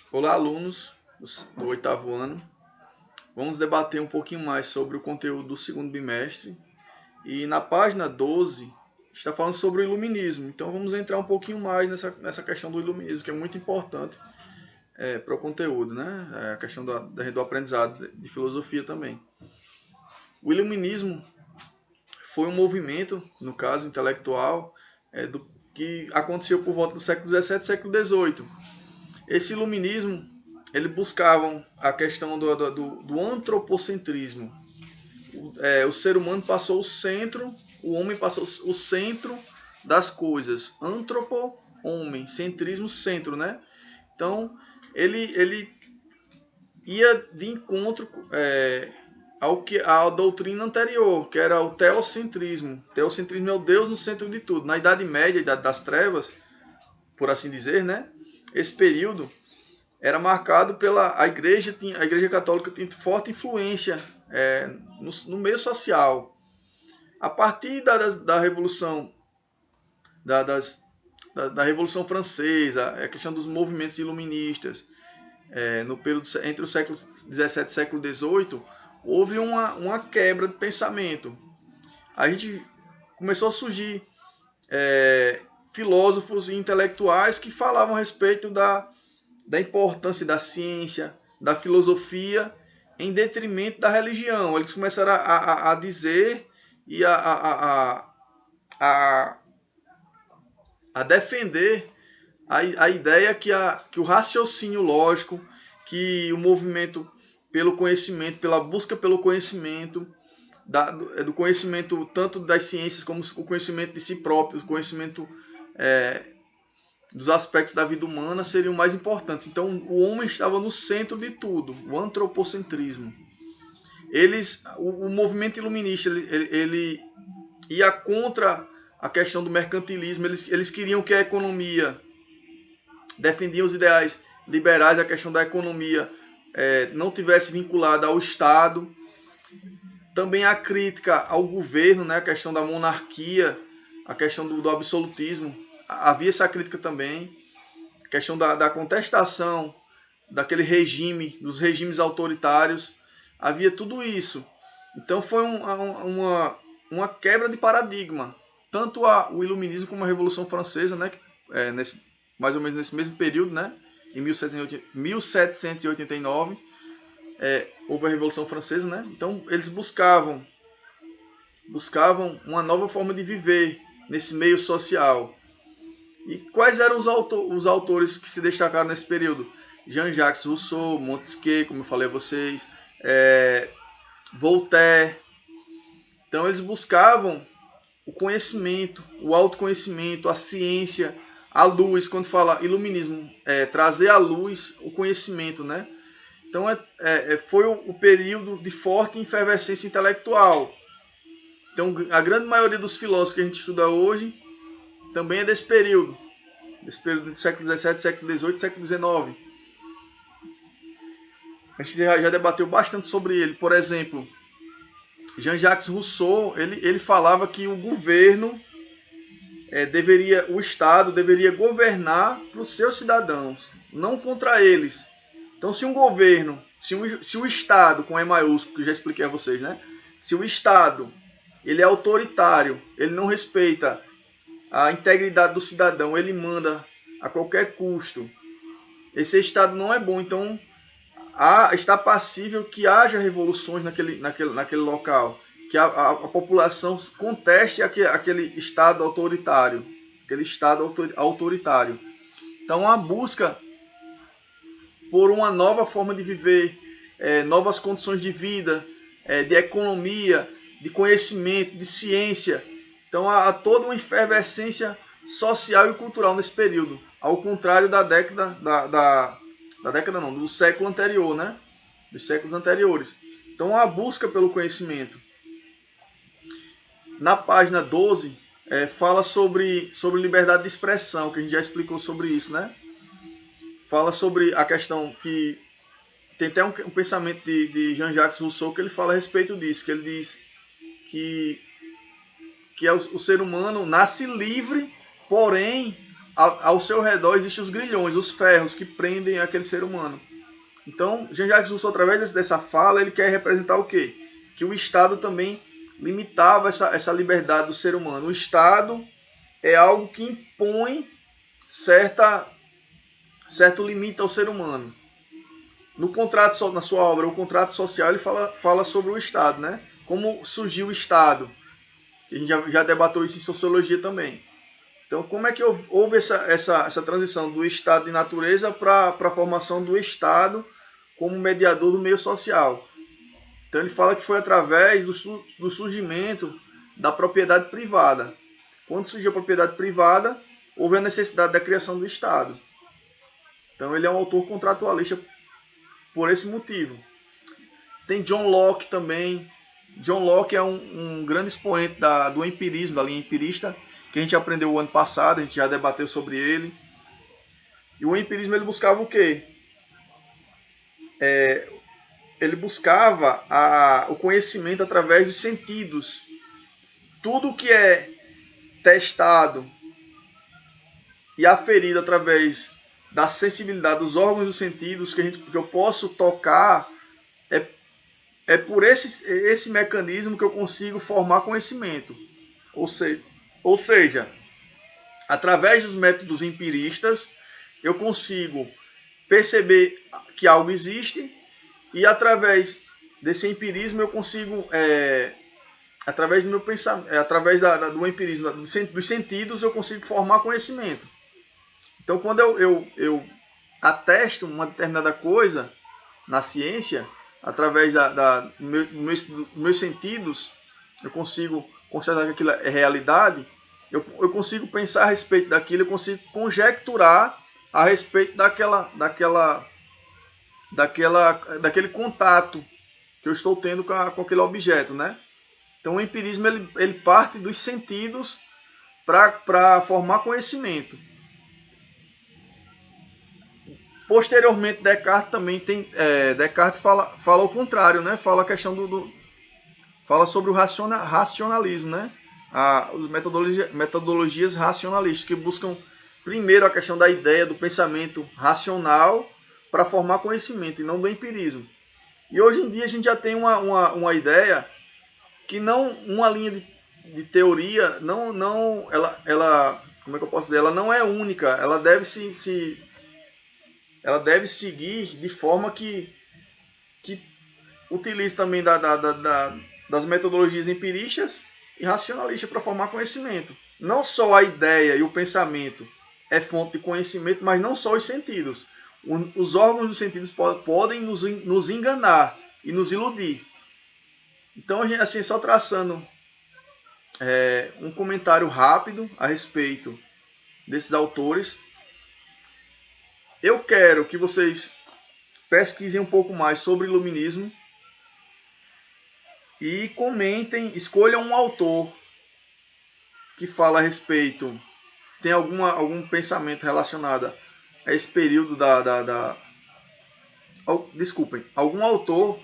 Olá, alunos do oitavo ano. Vamos debater um pouquinho mais sobre o conteúdo do segundo bimestre. E na página 12 está falando sobre o iluminismo. Então vamos entrar um pouquinho mais nessa questão do iluminismo, que é muito importante para o conteúdo, né? A questão do aprendizado de filosofia também. O iluminismo foi um movimento, no caso intelectual, que aconteceu por volta do século XVII e século XVIII. Esse iluminismo, ele buscavam a questão do antropocentrismo. O ser humano passou o centro, o homem passou o centro das coisas. Antropo, homem, centrismo, centro, né? Então, ele ia de encontro à doutrina anterior, que era o teocentrismo. Teocentrismo é o Deus no centro de tudo. Na Idade Média, Idade das Trevas, por assim dizer, né? Esse período era marcado pela a igreja católica tinha forte influência no meio social. A partir da revolução da Revolução Francesa, a questão dos movimentos iluministas, no período entre o século XVII e século XVIII, houve uma quebra de pensamento. A gente começou a surgir filósofos e intelectuais que falavam a respeito da importância da ciência, da filosofia, em detrimento da religião. Eles começaram a dizer e a defender a ideia que o raciocínio lógico, que o movimento pelo conhecimento, pela busca pelo conhecimento, do conhecimento tanto das ciências como o conhecimento de si próprio, o conhecimento dos aspectos da vida humana seriam mais importantes. Então, o homem estava no centro de tudo, o antropocentrismo. O movimento iluminista, ele ia contra a questão do mercantilismo. Eles queriam que a economia, defendiam os ideais liberais, a questão da economia não tivesse vinculada ao Estado. Também a crítica ao governo, né, a questão da monarquia, a questão do absolutismo. Havia essa crítica também, a questão da contestação daquele regime, dos regimes autoritários, havia tudo isso. Então foi uma quebra de paradigma, tanto o iluminismo como a Revolução Francesa, né, mais ou menos nesse mesmo período, né, em 1789, houve a Revolução Francesa, né, então eles buscavam uma nova forma de viver nesse meio social. E quais eram os autores que se destacaram nesse período? Jean-Jacques Rousseau, Montesquieu, como eu falei a vocês, Voltaire. Então eles buscavam o conhecimento, o autoconhecimento, a ciência, a luz. Quando fala iluminismo, trazer à luz o conhecimento, né? Então foi o período de forte efervescência intelectual. Então a grande maioria dos filósofos que a gente estuda hoje também é desse período do século XVII, século XVIII, século XIX. A gente já debateu bastante sobre ele. Por exemplo, Jean-Jacques Rousseau, ele falava que o governo o Estado deveria governar para os seus cidadãos, não contra eles. Então, se um governo, se o Estado, com E maiúsculo, que eu já expliquei a vocês, né? Se o Estado ele é autoritário, ele não respeita a integridade do cidadão, ele manda a qualquer custo, esse Estado não é bom. Então, está passível que haja revoluções naquele local, que a população conteste aquele Estado autoritário, Então, a busca por uma nova forma de viver, novas condições de vida, de economia, de conhecimento, de ciência. Então, há toda uma efervescência social e cultural nesse período, ao contrário da década do século anterior, né? Dos séculos anteriores. Então, a busca pelo conhecimento. Na página 12, fala sobre liberdade de expressão, que a gente já explicou sobre isso, né? Fala sobre a questão que tem até um pensamento de Jean-Jacques Rousseau que ele fala a respeito disso, que ele diz que o ser humano nasce livre, porém ao seu redor existem os grilhões, os ferros que prendem aquele ser humano. Então, Jean-Jacques Rousseau, através dessa fala, ele quer representar o quê? Que o Estado também limitava essa liberdade do ser humano. O Estado é algo que impõe certo limite ao ser humano. No contrato, na sua obra, o contrato social, ele fala sobre o Estado, né? Como surgiu o Estado. A gente já debateu isso em sociologia também. Então, como é que houve essa transição do Estado de natureza para a formação do Estado como mediador do meio social? Então, ele fala que foi através do surgimento da propriedade privada. Quando surgiu a propriedade privada, houve a necessidade da criação do Estado. Então, ele é um autor contratualista por esse motivo. Tem John Locke também. John Locke é um grande expoente do empirismo, da linha empirista, que a gente aprendeu o ano passado, a gente já debateu sobre ele. E o empirismo, ele buscava o quê? Ele buscava o conhecimento através dos sentidos. Tudo que é testado e aferido através da sensibilidade dos órgãos dos sentidos que eu posso tocar, é por esse mecanismo que eu consigo formar conhecimento. Ou seja, através dos métodos empiristas, eu consigo perceber que algo existe e através desse empirismo eu consigo, através do meu pensamento, através do empirismo, dos sentidos, eu consigo formar conhecimento. Então, quando eu atesto uma determinada coisa na ciência, através dos meus sentidos, eu consigo constatar que aquilo é realidade, eu consigo pensar a respeito daquilo, eu consigo conjecturar a respeito daquele contato que eu estou tendo com aquele objeto, né? Então, o empirismo ele parte dos sentidos para formar conhecimento. Posteriormente, Descartes também Descartes fala o contrário, né? Fala a questão fala sobre o racionalismo, né? As metodologias racionalistas que buscam primeiro a questão da ideia do pensamento racional para formar conhecimento e não do empirismo. E hoje em dia a gente já tem uma ideia que não uma linha de teoria ela como é que eu posso dizer? Ela não é única, ela deve ela deve seguir de forma que utilize também das metodologias empiristas e racionalistas para formar conhecimento. Não só a ideia e o pensamento é fonte de conhecimento, mas não só os sentidos. Os órgãos dos sentidos podem nos enganar e nos iludir. Então, a gente, assim, só traçando um comentário rápido a respeito desses autores, eu quero que vocês pesquisem um pouco mais sobre iluminismo e comentem, escolham um autor que fala a respeito, tem algum pensamento relacionado a esse período desculpem, algum autor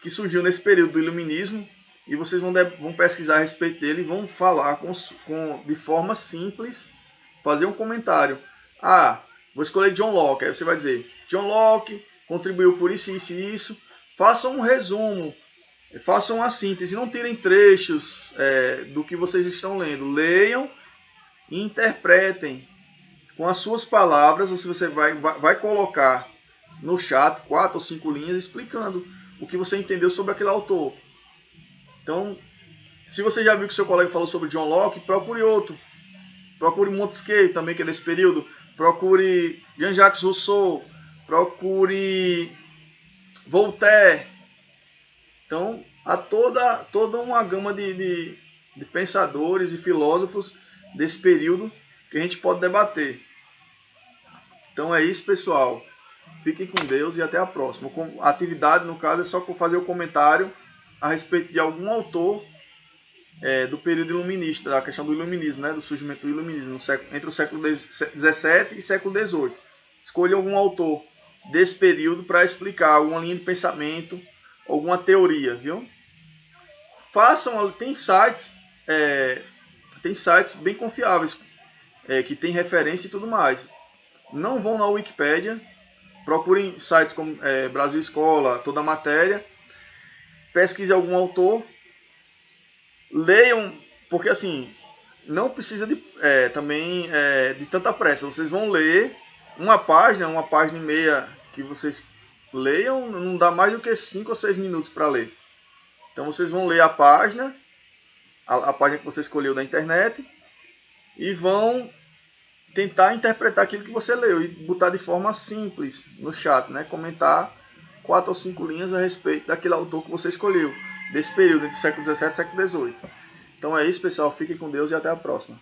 que surgiu nesse período do iluminismo, e vocês vão pesquisar a respeito dele e vão falar de forma simples, fazer um comentário. Vou escolher John Locke. Aí você vai dizer, John Locke contribuiu por isso, isso e isso. Façam um resumo, façam uma síntese, não tirem trechos do que vocês estão lendo. Leiam e interpretem com as suas palavras. Ou se você vai colocar no chat 4 ou 5 linhas explicando o que você entendeu sobre aquele autor. Então, se você já viu que seu colega falou sobre John Locke, procure outro. Procure Montesquieu, também, que é desse período. Procure Jean-Jacques Rousseau. Procure Voltaire. Então, há toda uma gama de pensadores e filósofos desse período que a gente pode debater. Então é isso, pessoal. Fiquem com Deus e até a próxima. A atividade, no caso, é só fazer o comentário a respeito de algum autor do período iluminista, da questão do iluminismo, né, do surgimento do iluminismo, entre o século XVII e século XVIII. Escolha algum autor desse período para explicar alguma linha de pensamento, alguma teoria, viu? Tem sites bem confiáveis. que tem referência e tudo mais. Não vão na Wikipédia, procurem sites como Brasil Escola, toda a matéria, pesquise algum autor, leiam, porque assim, não precisa também de tanta pressa. Vocês vão ler uma página e meia que vocês leiam, não dá mais do que 5 ou 6 minutos para ler. Então vocês vão ler a página que você escolheu da internet, e vão tentar interpretar aquilo que você leu e botar de forma simples no chat, né? Comentar 4 ou 5 linhas a respeito daquele autor que você escolheu, desse período entre o século XVII e o século XVIII. Então é isso, pessoal. Fiquem com Deus e até a próxima.